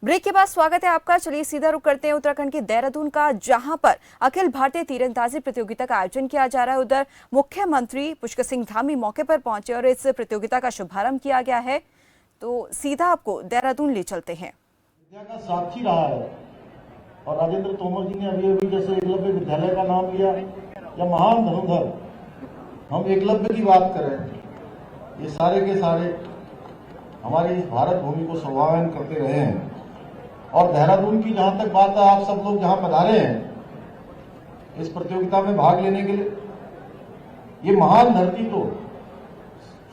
Break के बाद स्वागत है आपका। चलिए सीधा रुख करते हैं उत्तराखंड के देहरादून का, जहां पर अखिल भारतीय तीरंदाजी प्रतियोगिता का आयोजन किया जा रहा है। उधर मुख्यमंत्री पुष्कर सिंह धामी मौके पर पहुंचे और इस प्रतियोगिता का शुभारंभ किया गया है। तो सीधा आपको देहरादून ले चलते हैं। विद्या का साक्षी रहा है और राजेंद्र तोमर जी ने अभी जैसे एकलव्य विद्यालय का नाम लिया या महान धनुधर, हम एकलव्य की बात करें, ये सारे के सारे हमारी इस भारत भूमि को स्वाभिमान करते रहे हैं। और देहरादून की जहां तक बात है, आप सब लोग जहां पधारे हैं इस प्रतियोगिता में भाग लेने के लिए, ये महान धरती तो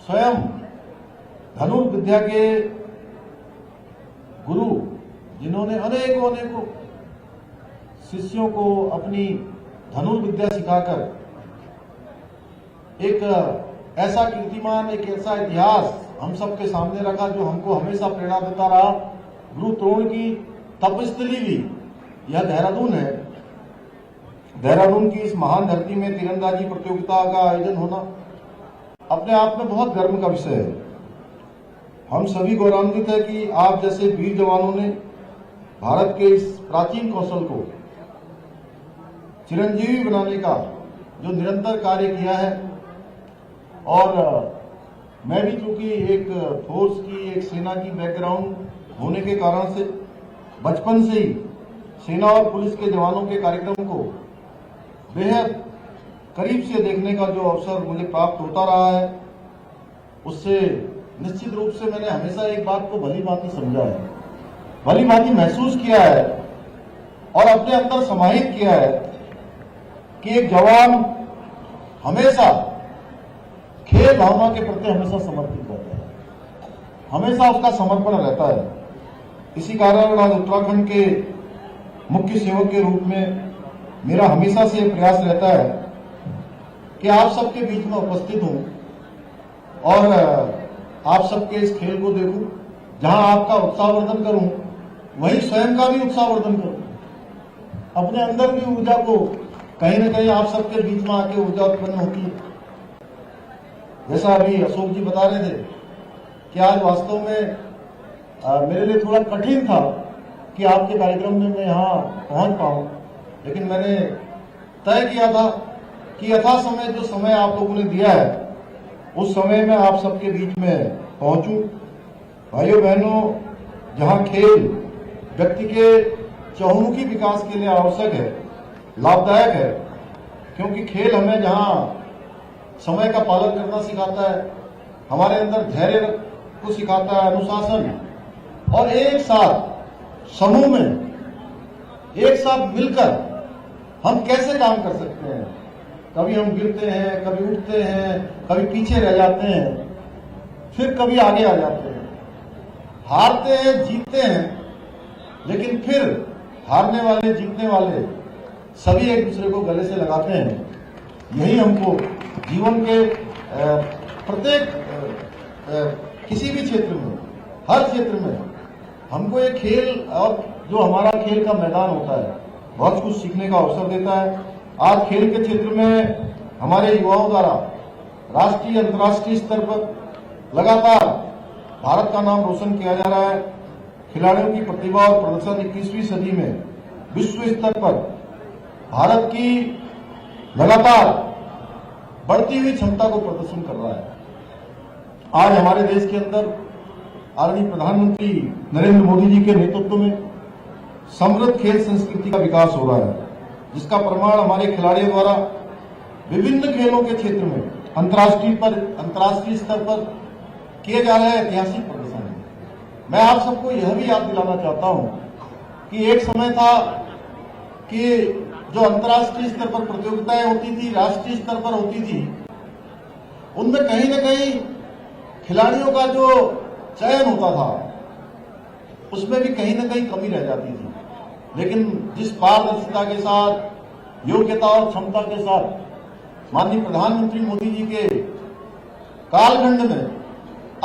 स्वयं धनुर्विद्या के गुरु, जिन्होंने अनेकों शिष्यों को अपनी धनुर्विद्या सिखाकर एक ऐसा कीर्तिमान, एक ऐसा इतिहास हम सबके सामने रखा जो हमको हमेशा प्रेरणा देता रहा। गुरु द्रोण की तपस्थली भी यह देहरादून है। देहरादून की इस महान धरती में तीरंदाजी प्रतियोगिता का आयोजन होना अपने आप में बहुत गर्व का विषय है। हम सभी गौरवान्वित है कि आप जैसे वीर जवानों ने भारत के इस प्राचीन कौशल को चिरंजीवी बनाने का जो निरंतर कार्य किया है। और मैं भी चूंकि एक फोर्स की, एक सेना की बैकग्राउंड होने के कारण से बचपन से ही सेना और पुलिस के जवानों के कार्यक्रम को बेहद करीब से देखने का जो अवसर मुझे प्राप्त होता रहा है, उससे निश्चित रूप से मैंने हमेशा एक बात को भली भांति समझा है, भली भांति महसूस किया है और अपने अंदर समाहित किया है कि एक जवान हमेशा खेल भावना के प्रति हमेशा समर्पित रहता है, हमेशा उसका समर्पण रहता है। इसी कारण आज उत्तराखंड के मुख्य सेवक के रूप में मेरा हमेशा से प्रयास रहता है कि आप सबके बीच में उपस्थित हूं और आप सबके इस खेल को देखूं, जहां आपका उत्साहवर्धन करूं, वहीं स्वयं का भी उत्साहवर्धन करूं। अपने अंदर की ऊर्जा को कहीं न कहीं आप सबके बीच में आके ऊर्जा उत्पन्न होती है। जैसा अभी अशोक जी बता रहे थे कि आज वास्तव में मेरे लिए थोड़ा कठिन था कि आपके कार्यक्रम में मैं यहाँ पहुंच पाऊं, लेकिन मैंने तय किया था कि यथा समय जो समय आप लोगों ने दिया है उस समय में आप सबके बीच में पहुंचूं। भाइयों बहनों, जहां खेल व्यक्ति के चहुमुखी विकास के लिए आवश्यक है, लाभदायक है, क्योंकि खेल हमें जहां समय का पालन करना सिखाता है, हमारे अंदर धैर्य को सिखाता है, अनुशासन, और एक साथ समूह में एक साथ मिलकर हम कैसे काम कर सकते हैं। कभी हम गिरते हैं, कभी उठते हैं, कभी पीछे रह जाते हैं, फिर कभी आगे आ जाते हैं, हारते हैं, जीतते हैं, लेकिन फिर हारने वाले, जीतने वाले सभी एक दूसरे को गले से लगाते हैं। यही हमको जीवन के प्रत्येक किसी भी क्षेत्र में, हर क्षेत्र में हमको एक खेल और जो हमारा खेल का मैदान होता है बहुत कुछ सीखने का अवसर देता है। आज खेल के क्षेत्र में हमारे युवाओं द्वारा राष्ट्रीय, अंतर्राष्ट्रीय स्तर पर लगातार भारत का नाम रोशन किया जा रहा है। खिलाड़ियों की प्रतिभा और प्रदर्शन 21वीं सदी में विश्व स्तर पर भारत की लगातार बढ़ती हुई क्षमता को प्रदर्शन कर रहा है। आज हमारे देश के अंदर आदरणीय प्रधानमंत्री नरेंद्र मोदी जी के नेतृत्व में समृद्ध खेल संस्कृति का विकास हो रहा है, जिसका प्रमाण हमारे खिलाड़ियों द्वारा विभिन्न खेलों के क्षेत्र में अंतर्राष्ट्रीय स्तर पर किए जा रहे ऐतिहासिक प्रदर्शन है। मैं आप सबको यह भी याद दिलाना चाहता हूं कि एक समय था कि जो अंतर्राष्ट्रीय स्तर पर प्रतियोगिताएं होती थी, राष्ट्रीय स्तर पर होती थी, उनमें कहीं न कहीं खिलाड़ियों का जो चयन होता था उसमें भी कहीं न कहीं कमी रह जाती थी। लेकिन जिस पारदर्शिता के साथ, योग्यता और क्षमता के साथ माननीय प्रधानमंत्री मोदी जी के कालखंड में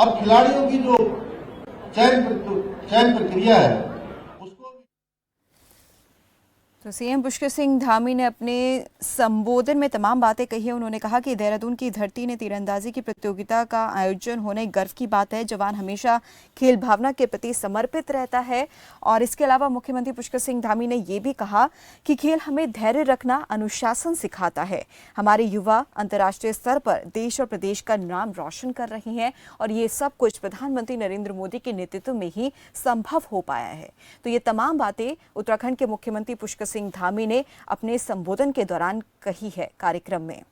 अब खिलाड़ियों की जो चयन प्रक्रिया है उसको तो सीएम पुष्कर सिंह धामी ने अपने संबोधन में तमाम बातें कही है। उन्होंने कहा कि देहरादून की धरती ने तीरंदाजी की प्रतियोगिता का आयोजन होने गर्व की बात है। जवान हमेशा खेल भावना के प्रति समर्पित रहता है। और इसके अलावा मुख्यमंत्री पुष्कर सिंह धामी ने ये भी कहा कि खेल हमें धैर्य रखना, अनुशासन सिखाता है। हमारे युवा अंतर्राष्ट्रीय स्तर पर देश और प्रदेश का नाम रोशन कर रहे हैं और ये सब कुछ प्रधानमंत्री नरेंद्र मोदी के नेतृत्व में ही संभव हो पाया है। तो ये तमाम बातें उत्तराखंड के मुख्यमंत्री पुष्कर सिंह धामी ने अपने संबोधन के दौरान कही है कार्यक्रम में।